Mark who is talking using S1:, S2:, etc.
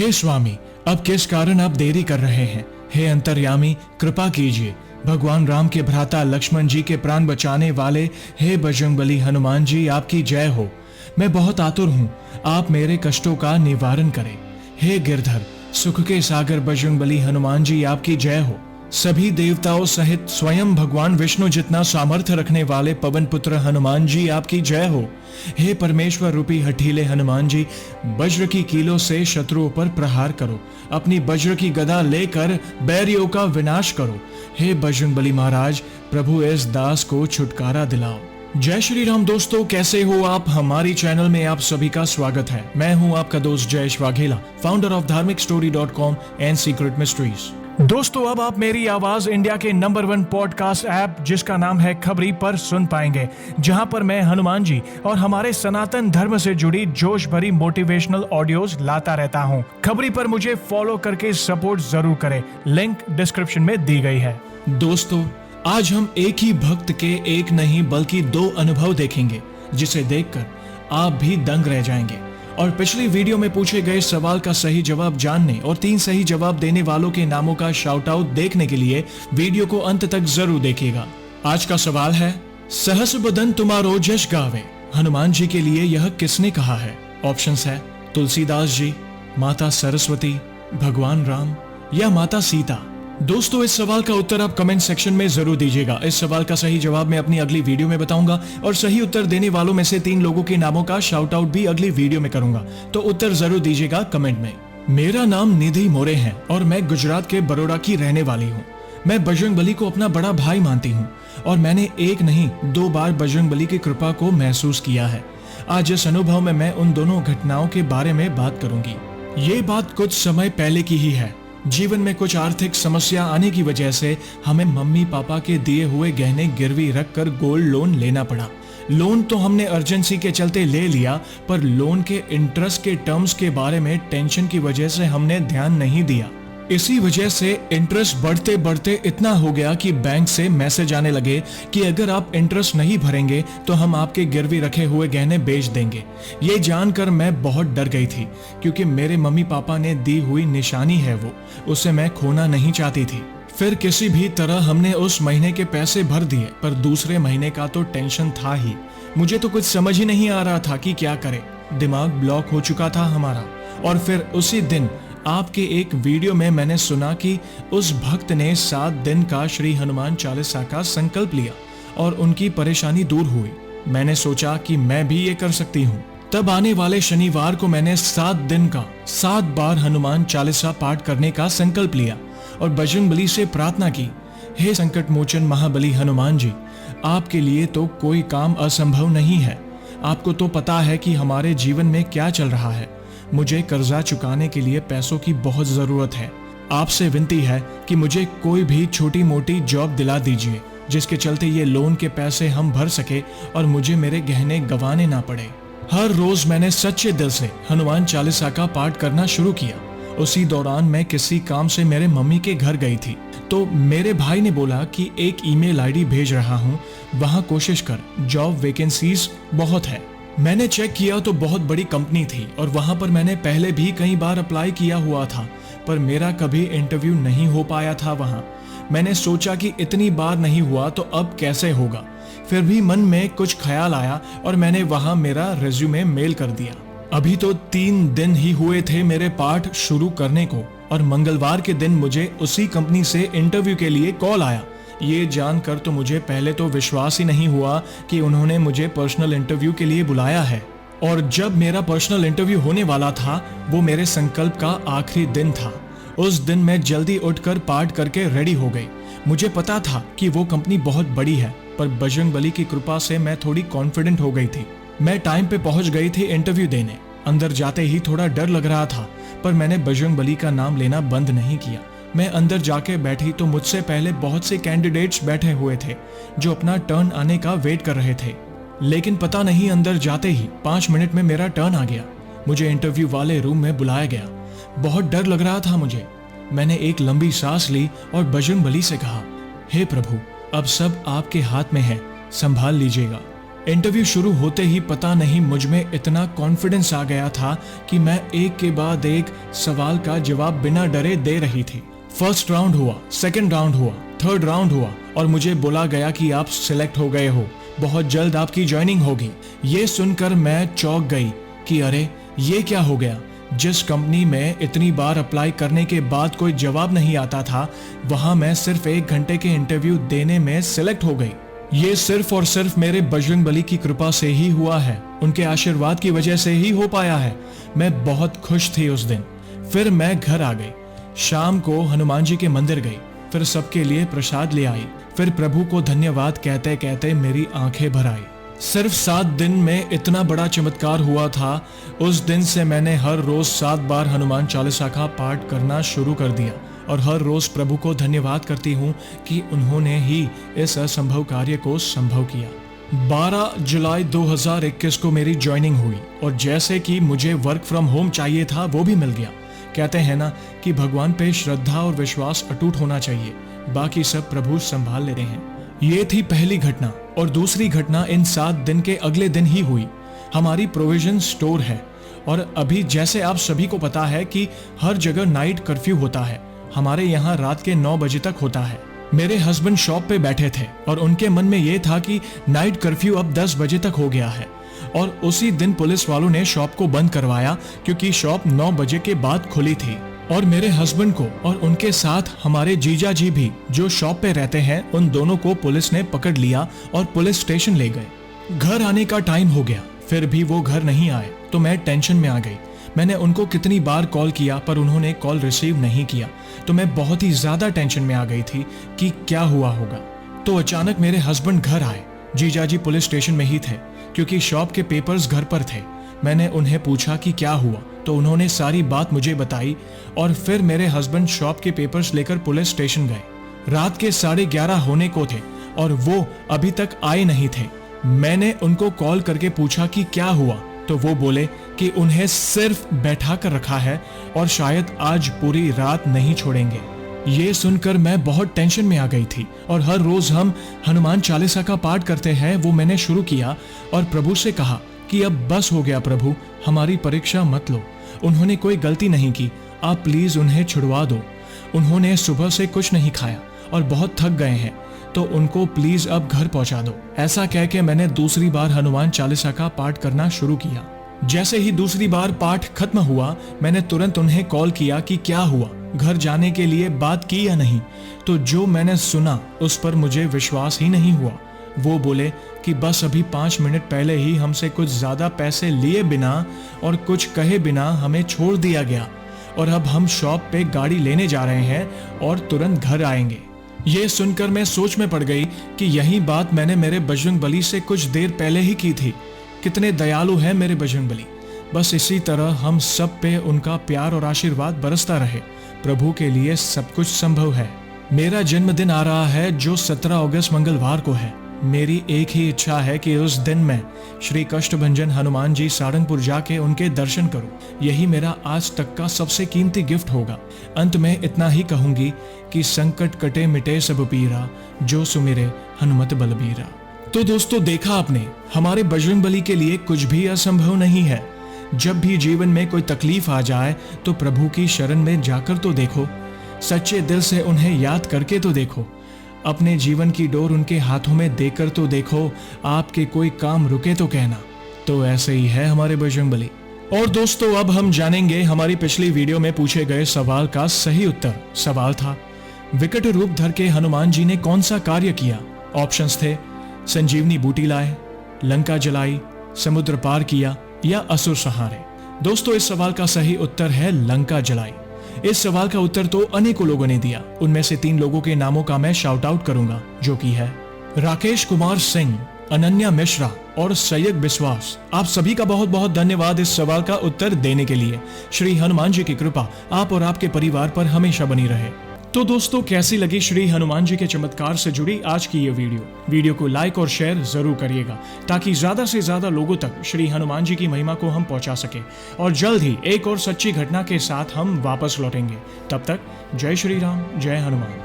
S1: हे स्वामी, अब किस कारण आप देरी कर रहे हैं? हे अंतर्यामी, कृपा कीजिए। भगवान राम के भ्राता लक्ष्मण जी के प्राण बचाने वाले हे बजरंगबली हनुमान जी, आपकी जय हो। मैं बहुत आतुर हूँ, आप मेरे कष्टों का निवारण करें। हे गिरधर, सुख के सागर बजरंगबली हनुमान जी, आपकी जय हो। सभी देवताओं सहित स्वयं भगवान विष्णु जितना सामर्थ्य रखने वाले पवन पुत्र हनुमान जी, आपकी जय हो। हे परमेश्वर रूपी हठीले हनुमान जी, वज्र की कीलों से शत्रुओं पर प्रहार करो, अपनी वज्र की गदा लेकर बैरियों का विनाश करो। हे बजरंगबली महाराज, प्रभु इस दास को छुटकारा दिलाओ। जय श्री राम। दोस्तों, कैसे हो आप? हमारी चैनल में आप सभी का स्वागत है। मैं हूं आपका दोस्त जयेश वाघेला, फाउंडर ऑफ धार्मिकस्टोरी.com एंड सीक्रेट मिस्ट्रीज। दोस्तों, अब आप मेरी आवाज इंडिया के नंबर 1 पॉडकास्ट ऐप जिसका नाम है खबरी पर सुन पाएंगे, जहां पर मैं हनुमान जी और हमारे सनातन धर्म से जुड़ी जोश भरी मोटिवेशनल ऑडियोज लाता रहता हूं। खबरी पर मुझे फॉलो करके सपोर्ट जरूर करें, लिंक डिस्क्रिप्शन में दी गई है। दोस्तों, आज हम एक ही भक्त के एक नहीं बल्कि 2 अनुभव देखेंगे, जिसे देखकर आप भी दंग रह जाएंगे। और पिछली वीडियो में पूछे गए सवाल का सही जवाब जानने और 3 सही जवाब देने वालों के नामों का शाउट आउट देखने के लिए वीडियो को अंत तक जरूर देखिएगा। आज का सवाल है, सहस बदन तुम्हारो जश गावे, हनुमान जी के लिए यह किसने कहा है? ऑप्शंस है तुलसीदास जी, माता सरस्वती, भगवान राम या माता सीता। दोस्तों, इस सवाल का उत्तर आप कमेंट सेक्शन में जरूर दीजिएगा। इस सवाल का सही जवाब मैं अपनी अगली वीडियो में बताऊंगा और सही उत्तर देने वालों में से 3 लोगों के नामों का शाउट आउट भी अगली वीडियो में करूंगा, तो उत्तर जरूर दीजिएगा कमेंट में। मेरा नाम निधि मोरे है और मैं गुजरात के बड़ौदा की रहने वाली हूँ। मैं बजरंगबली को अपना बड़ा भाई मानती हूँ और मैंने 1 नहीं 2 बार बजरंगबली की कृपा को महसूस किया है। आज इस अनुभव में मैं उन दोनों घटनाओं के बारे में बात करूंगी। ये बात कुछ समय पहले की ही है। जीवन में कुछ आर्थिक समस्या आने की वजह से हमें मम्मी पापा के दिए हुए गहने गिरवी रखकर गोल्ड लोन लेना पड़ा। लोन तो हमने अर्जेंसी के चलते ले लिया, पर लोन के इंटरेस्ट के टर्म्स के बारे में टेंशन की वजह से हमने ध्यान नहीं दिया। इसी वजह से इंटरेस्ट बढ़ते बढ़ते इतना हो गया कि बैंक से मैसेज आने लगे कि अगर आप इंटरेस्ट नहीं भरेंगे तो हम आपके गिरवी रखे हुए गहने बेच देंगे। ये जानकर मैं बहुत डर गई थी, क्योंकि मेरे मम्मी पापा ने दी हुई निशानी है वो, उसे मैं खोना नहीं चाहती थी। फिर किसी भी तरह हमने उस महीने के पैसे भर दिए, पर दूसरे महीने का तो टेंशन था ही। मुझे तो कुछ समझ ही नहीं आ रहा था कि क्या करें। दिमाग ब्लॉक हो चुका था हमारा। और फिर उसी दिन आपके एक वीडियो में मैंने सुना कि उस भक्त ने 7 दिन का श्री हनुमान चालीसा का संकल्प लिया और उनकी परेशानी दूर हुई। मैंने सोचा कि मैं भी ये कर सकती हूँ। तब आने वाले शनिवार को मैंने 7 दिन का 7 बार हनुमान चालीसा पाठ करने का संकल्प लिया और बजरंगबली से प्रार्थना की, हे संकट मोचन महाबली हनुमान जी, आपके लिए तो कोई काम असंभव नहीं है। आपको तो पता है कि हमारे जीवन में क्या चल रहा है। मुझे कर्जा चुकाने के लिए पैसों की बहुत जरूरत है। आपसे विनती है कि मुझे कोई भी छोटी मोटी जॉब दिला दीजिए, जिसके चलते ये लोन के पैसे हम भर सके और मुझे मेरे गहने गंवाने ना पड़े। हर रोज मैंने सच्चे दिल से हनुमान चालीसा का पाठ करना शुरू किया। उसी दौरान मैं किसी काम से मेरे मम्मी के घर गई थी, तो मेरे भाई ने बोला कि एक ईमेल आईडी भेज रहा हूँ, वहाँ कोशिश कर, जॉब वैकेंसीज बहुत है। मैंने चेक किया तो बहुत बड़ी कंपनी थी और वहां पर मैंने पहले भी कई बार अप्लाई किया हुआ था, पर मेरा कभी इंटरव्यू नहीं हो पाया था वहां। मैंने सोचा कि इतनी बार नहीं हुआ तो अब कैसे होगा। फिर भी मन में कुछ ख्याल आया और मैंने वहां मेरा रिज्यूमे मेल कर दिया। अभी तो 3 दिन ही हुए थे मेरे पाठ शुरू करने को और मंगलवार के दिन मुझे उसी कंपनी से इंटरव्यू के लिए कॉल आया। ये जानकर तो मुझे पहले तो विश्वास ही नहीं हुआ कि उन्होंने मुझे पर्सनल इंटरव्यू के लिए बुलाया है। और जब मेरा पर्सनल इंटरव्यू होने वाला था, वो मेरे संकल्प का आखिरी दिन था। उस दिन मैं जल्दी उठकर पाठ करके रेडी हो गई। मुझे पता था कि वो कंपनी बहुत बड़ी है, पर बजरंगबली की कृपा से मैं थोड़ी कॉन्फिडेंट हो गई थी। मैं टाइम पे पहुंच गई थी इंटरव्यू देने। अंदर जाते ही थोड़ा डर लग रहा था, पर मैंने बजरंगबली का नाम लेना बंद नहीं किया। मैं अंदर जाके बैठी तो मुझसे पहले बहुत से कैंडिडेट्स बैठे हुए थे जो अपना टर्न आने का वेट कर रहे थे। लेकिन पता नहीं, अंदर जाते ही 5 मिनट में मेरा टर्न आ गया। मुझे इंटरव्यू वाले रूम में बुलाया गया। बहुत डर लग रहा था मुझे। मैंने एक लंबी सांस ली और बजरंगबली से कहा, हे प्रभु, अब सब आपके हाथ में है, संभाल लीजिएगा। इंटरव्यू शुरू होते ही पता नहीं मुझ में इतना कॉन्फिडेंस आ गया था कि मैं एक के बाद एक सवाल का जवाब बिना डरे दे रही थी। फर्स्ट राउंड हुआ, सेकंड राउंड हुआ, थर्ड राउंड हुआ और मुझे बोला गया कि आप सिलेक्ट हो गए हो, बहुत जल्द आपकी ज्वाइनिंग होगी। ये सुनकर मैं चौंक गई कि अरे ये क्या हो गया। जिस कंपनी में इतनी बार अप्लाई करने के बाद कोई जवाब नहीं आता था, वहां मैं सिर्फ 1 घंटे के इंटरव्यू देने में सिलेक्ट हो गई। ये सिर्फ और सिर्फ मेरे बजरंगबली की कृपा से ही हुआ है, उनके आशीर्वाद की वजह से ही हो पाया है। मैं बहुत खुश थी उस दिन। फिर मैं घर आ गई, शाम को हनुमान जी के मंदिर गई, फिर सबके लिए प्रसाद ले आई, फिर प्रभु को धन्यवाद कहते कहते मेरी आंखें भर आई। सिर्फ 7 दिन में इतना बड़ा चमत्कार हुआ था। उस दिन से मैंने हर रोज 7 बार हनुमान चालीसा का पाठ करना शुरू कर दिया और हर रोज प्रभु को धन्यवाद करती हूँ कि उन्होंने ही इस असंभव कार्य को संभव किया। 12 जुलाई 2021 को मेरी ज्वाइनिंग हुई और जैसे कि मुझे वर्क फ्रॉम होम चाहिए था वो भी मिल गया। कहते हैं ना कि भगवान पे श्रद्धा और विश्वास अटूट होना चाहिए, बाकी सब प्रभु संभाल लेते हैं। ये थी पहली घटना। और दूसरी घटना इन 7 दिन के अगले दिन ही हुई। हमारी प्रोविजन स्टोर है और अभी जैसे आप सभी को पता है कि हर जगह नाइट कर्फ्यू होता है, हमारे यहाँ रात के 9 बजे तक होता है। मेरे हस्बैंड शॉप पे बैठे थे और उनके मन में ये था कि नाइट कर्फ्यू अब 10 बजे तक हो गया है और उसी दिन पुलिस वालों ने शॉप को बंद करवाया क्योंकि शॉप 9 बजे के बाद खुली थी। और मेरे हस्बैंड को और उनके साथ हमारे जीजा जी भी जो शॉप पे रहते हैं, उन दोनों को पुलिस ने पकड़ लिया और पुलिस स्टेशन ले गए। घर आने का टाइम हो गया, फिर भी वो घर नहीं आए तो मैं टेंशन में आ गई। मैंने उनको कितनी बार कॉल किया पर उन्होंने कॉल रिसीव नहीं किया, तो मैं बहुत ही ज्यादा टेंशन में आ गई थी कि क्या हुआ होगा। तो अचानक मेरे हस्बैंड घर आए। जीजा जी पुलिस स्टेशन में ही थे क्योंकि शॉप के पेपर्स घर पर थे। मैंने उन्हें पूछा कि क्या हुआ, तो उन्होंने सारी बात मुझे बताई और फिर मेरे हस्बैंड शॉप के पेपर्स लेकर पुलिस स्टेशन गए। रात के 11:30 होने को थे और वो अभी तक आए नहीं थे। मैंने उनको कॉल करके पूछा कि क्या हुआ, तो वो बोले कि उन्हें सिर्फ बैठा कर रखा है और शायद आज पूरी रात नहीं छोड़ेंगे। ये सुनकर मैं बहुत टेंशन में आ गई थी और हर रोज हम हनुमान चालीसा का पाठ करते हैं, वो मैंने शुरू किया और प्रभु से कहा कि अब बस हो गया प्रभु, हमारी परीक्षा मत लो। उन्होंने कोई गलती नहीं की, आप प्लीज उन्हें छुड़वा दो। उन्होंने सुबह से कुछ नहीं खाया और बहुत थक गए हैं, तो उनको प्लीज अब घर पहुंचा दो। ऐसा कह के मैंने दूसरी बार हनुमान चालीसा का पाठ करना शुरू किया। जैसे ही दूसरी बार पाठ खत्म हुआ, मैंने तुरंत उन्हें कॉल किया कि क्या हुआ, घर जाने के लिए बात की या नहीं। तो जो मैंने सुना उस पर मुझे विश्वास ही नहीं हुआ। वो बोले कि बस अभी 5 मिनट पहले ही हमसे कुछ ज्यादा पैसे लिए बिना और कुछ कहे बिना हमें छोड़ दिया गया और अब हम शॉप पे गाड़ी लेने जा रहे हैं और तुरंत घर आएंगे। ये सुनकर मैं सोच में पड़ गई कि यही बात मैंने मेरे बजरंगबली से कुछ देर पहले ही की थी। कितने दयालु हैं मेरे बजरंगबली। बस इसी तरह हम सब पे उनका प्यार और आशीर्वाद बरसता रहे। प्रभु के लिए सब कुछ संभव है। मेरा जन्मदिन आ रहा है जो 17 अगस्त मंगलवार को है। मेरी एक ही इच्छा है कि उस दिन मैं श्री कष्टभंजन हनुमान जी सारंगपुर जाके उनके दर्शन करूं। यही मेरा आज तक का सबसे कीमती गिफ्ट होगा। अंत में इतना ही कहूंगी कि संकट कटे मिटे सब पीरा, जो सुमिरे हनुमत बलबीरा। तो दोस्तों, देखा आपने, हमारे बजरंगबली के लिए कुछ भी असंभव नहीं है। जब भी जीवन में कोई तकलीफ आ जाए तो प्रभु की शरण में जाकर तो देखो, सच्चे दिल से उन्हें याद करके तो देखो, अपने जीवन की डोर उनके हाथों में देकर तो देखो, आपके कोई काम रुके तो कहना। तो ऐसे ही है हमारे बजरंगबली। और दोस्तों, अब हम जानेंगे हमारी पिछली वीडियो में पूछे गए सवाल का सही उत्तर। सवाल था, विकट रूप धर के हनुमान जी ने कौन सा कार्य किया? ऑप्शंस थे, संजीवनी बूटी लाए, लंका जलाई, समुद्र पार किया या असुर सहारे। दोस्तों, इस सवाल का सही उत्तर है लंका जलाई। इस सवाल का उत्तर तो अनेकों लोगों ने दिया। उनमें से 3 लोगों के नामों का मैं शाउट आउट करूंगा, जो कि है राकेश कुमार सिंह, अनन्या मिश्रा और सैयद विश्वास। आप सभी का बहुत बहुत धन्यवाद इस सवाल का उत्तर देने के लिए। श्री हनुमान जी की कृपा आप और आपके परिवार पर हमेशा बनी रहे। तो दोस्तों, कैसी लगी श्री हनुमान जी के चमत्कार से जुड़ी आज की ये वीडियो को लाइक और शेयर जरूर करिएगा, ताकि ज्यादा से ज्यादा लोगों तक श्री हनुमान जी की महिमा को हम पहुंचा सके। और जल्द ही एक और सच्ची घटना के साथ हम वापस लौटेंगे। तब तक जय श्री राम, जय हनुमान।